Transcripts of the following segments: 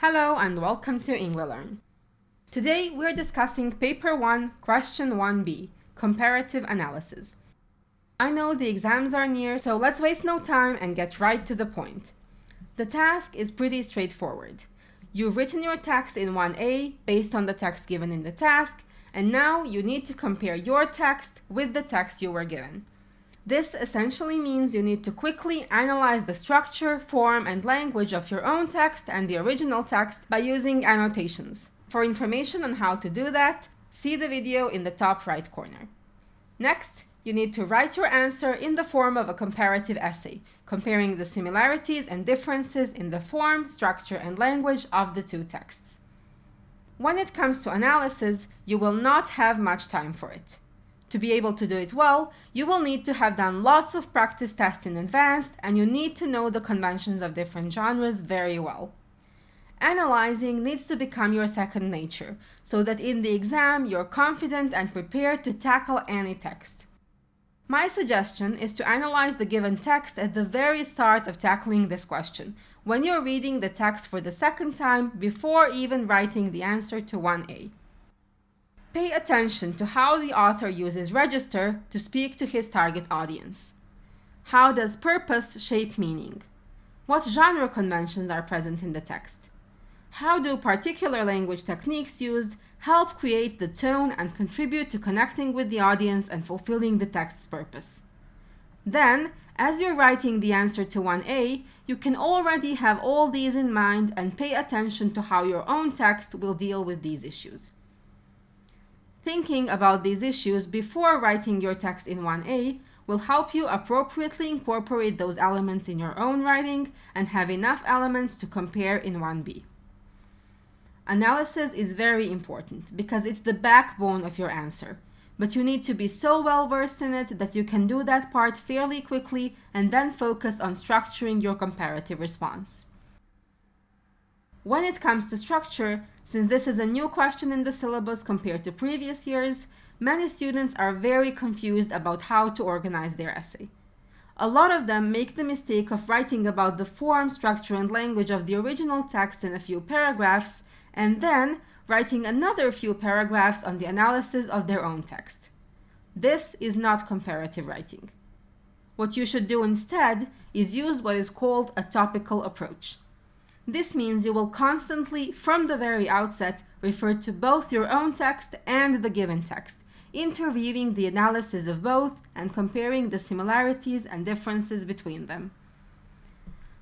Hello and welcome to EngLearn. Today we're discussing Paper 1, Question 1b, Comparative Analysis. I know the exams are near, so let's waste no time and get right to the point. The task is pretty straightforward. You've written your text in 1a based on the text given in the task, and now you need to compare your text with the text you were given. This essentially means you need to quickly analyze the structure, form, and language of your own text and the original text by using annotations. For information on how to do that, see the video in the top right corner. Next, you need to write your answer in the form of a comparative essay, comparing the similarities and differences in the form, structure, and language of the two texts. When it comes to analysis, you will not have much time for it. To be able to do it well, you will need to have done lots of practice tests in advance, and you need to know the conventions of different genres very well. Analyzing needs to become your second nature, so that in the exam you're confident and prepared to tackle any text. My suggestion is to analyze the given text at the very start of tackling this question, when you're reading the text for the second time before even writing the answer to 1a. Pay attention to how the author uses register to speak to his target audience. How does purpose shape meaning? What genre conventions are present in the text? How do particular language techniques used help create the tone and contribute to connecting with the audience and fulfilling the text's purpose? Then, as you're writing the answer to 1a, you can already have all these in mind and pay attention to how your own text will deal with these issues. Thinking about these issues before writing your text in 1a will help you appropriately incorporate those elements in your own writing and have enough elements to compare in 1b. Analysis is very important because it's the backbone of your answer, but you need to be so well versed in it that you can do that part fairly quickly and then focus on structuring your comparative response. When it comes to structure, since this is a new question in the syllabus compared to previous years, many students are very confused about how to organize their essay. A lot of them make the mistake of writing about the form, structure, and language of the original text in a few paragraphs, and then writing another few paragraphs on the analysis of their own text. This is not comparative writing. What you should do instead is use what is called a topical approach. This means you will constantly, from the very outset, refer to both your own text and the given text, interweaving the analysis of both and comparing the similarities and differences between them.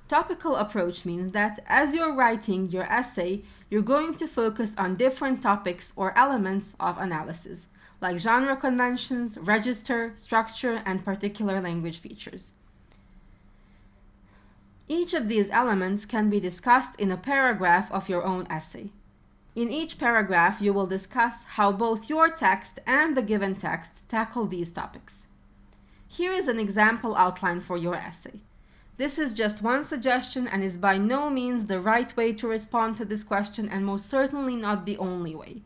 Topical approach means that as you're writing your essay, you're going to focus on different topics or elements of analysis, like genre conventions, register, structure, and particular language features. Each of these elements can be discussed in a paragraph of your own essay. In each paragraph, you will discuss how both your text and the given text tackle these topics. Here is an example outline for your essay. This is just one suggestion and is by no means the right way to respond to this question and most certainly not the only way.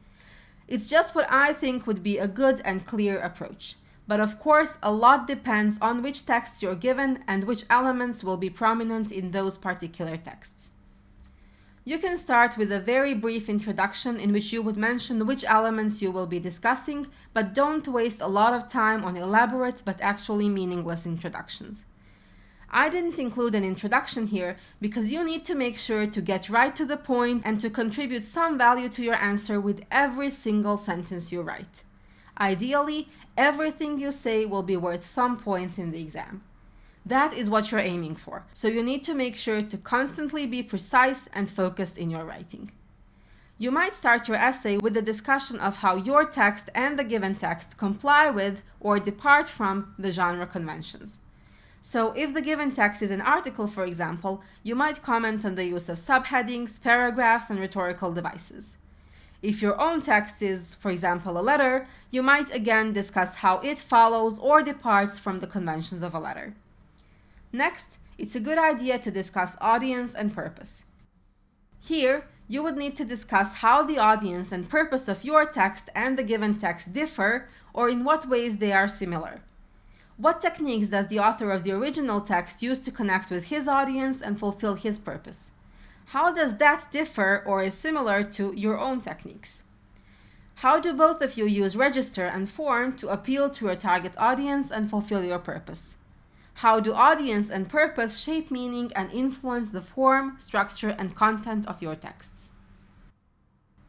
It's just what I think would be a good and clear approach. But of course, a lot depends on which texts you're given and which elements will be prominent in those particular texts. You can start with a very brief introduction in which you would mention which elements you will be discussing, but don't waste a lot of time on elaborate but actually meaningless introductions. I didn't include an introduction here because you need to make sure to get right to the point and to contribute some value to your answer with every single sentence you write. Ideally, everything you say will be worth some points in the exam. That is what you're aiming for, so you need to make sure to constantly be precise and focused in your writing. You might start your essay with a discussion of how your text and the given text comply with or depart from the genre conventions. So if the given text is an article, for example, you might comment on the use of subheadings, paragraphs, and rhetorical devices. If your own text is, for example, a letter, you might again discuss how it follows or departs from the conventions of a letter. Next, it's a good idea to discuss audience and purpose. Here, you would need to discuss how the audience and purpose of your text and the given text differ, or in what ways they are similar. What techniques does the author of the original text use to connect with his audience and fulfill his purpose? How does that differ or is similar to your own techniques? How do both of you use register and form to appeal to your target audience and fulfill your purpose? How do audience and purpose shape meaning and influence the form, structure, and content of your texts?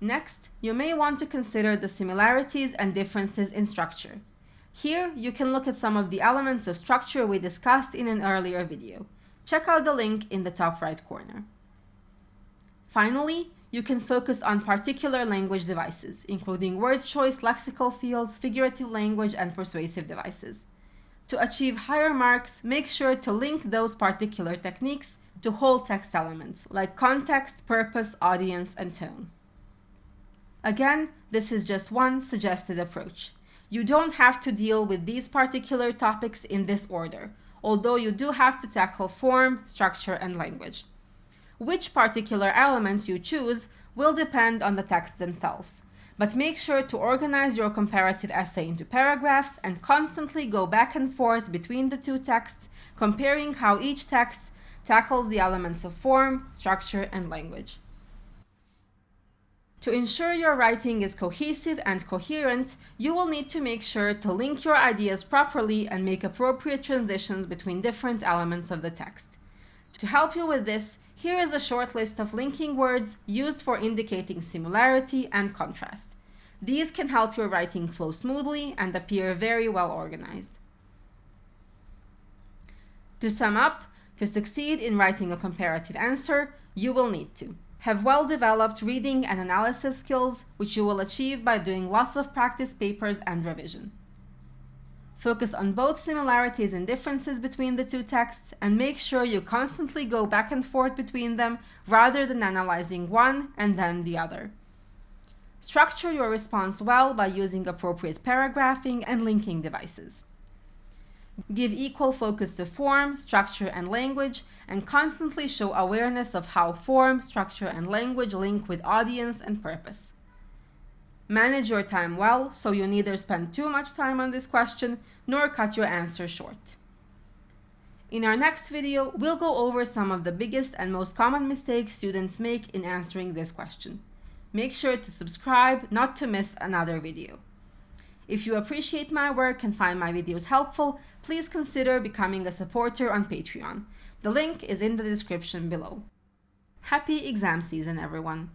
Next, you may want to consider the similarities and differences in structure. Here, you can look at some of the elements of structure we discussed in an earlier video. Check out the link in the top right corner. Finally, you can focus on particular language devices, including word choice, lexical fields, figurative language, and persuasive devices. To achieve higher marks, make sure to link those particular techniques to whole text elements, like context, purpose, audience, and tone. Again, this is just one suggested approach. You don't have to deal with these particular topics in this order, although you do have to tackle form, structure, and language. Which particular elements you choose will depend on the texts themselves, but make sure to organize your comparative essay into paragraphs and constantly go back and forth between the two texts, comparing how each text tackles the elements of form, structure, and language. To ensure your writing is cohesive and coherent, you will need to make sure to link your ideas properly and make appropriate transitions between different elements of the text. To help you with this, here is a short list of linking words used for indicating similarity and contrast. These can help your writing flow smoothly and appear very well organized. To sum up, to succeed in writing a comparative answer, you will need to have well-developed reading and analysis skills, which you will achieve by doing lots of practice papers and revision. Focus on both similarities and differences between the two texts, and make sure you constantly go back and forth between them rather than analyzing one and then the other. Structure your response well by using appropriate paragraphing and linking devices. Give equal focus to form, structure, and language, and constantly show awareness of how form, structure, and language link with audience and purpose. Manage your time well, so you neither spend too much time on this question nor cut your answer short. In our next video, we'll go over some of the biggest and most common mistakes students make in answering this question. Make sure to subscribe not to miss another video. If you appreciate my work and find my videos helpful, please consider becoming a supporter on Patreon. The link is in the description below. Happy exam season, everyone!